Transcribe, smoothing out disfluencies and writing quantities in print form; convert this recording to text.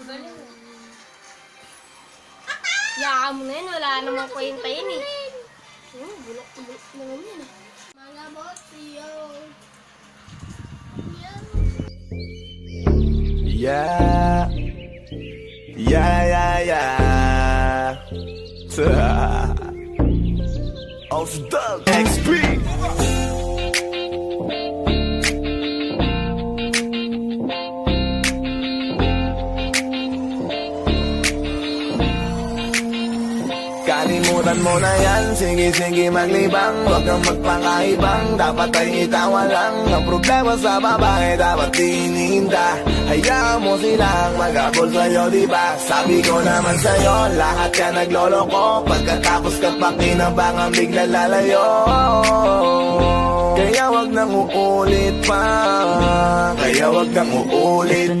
Magaling. Yaan mo na yun, wala namang kwenta yun eh. Bulok-bulok na naman yun. Mga botiyo. Yeah. Off the XP. Kalimutan mo na yan, sige maglibang. Huwag kang magpakaibang, dapat ay itawa lang. Ang problema sa babae, dapat tininda. Hayaan mo silang mag-abol sa'yo, diba? Sabi ko naman sa'yo, lahat ka nagloloko. Pagkatapos ka pakinabangan, bigla lalayo. Kaya wag nang uulit pa, kaya wag nang uulit pa.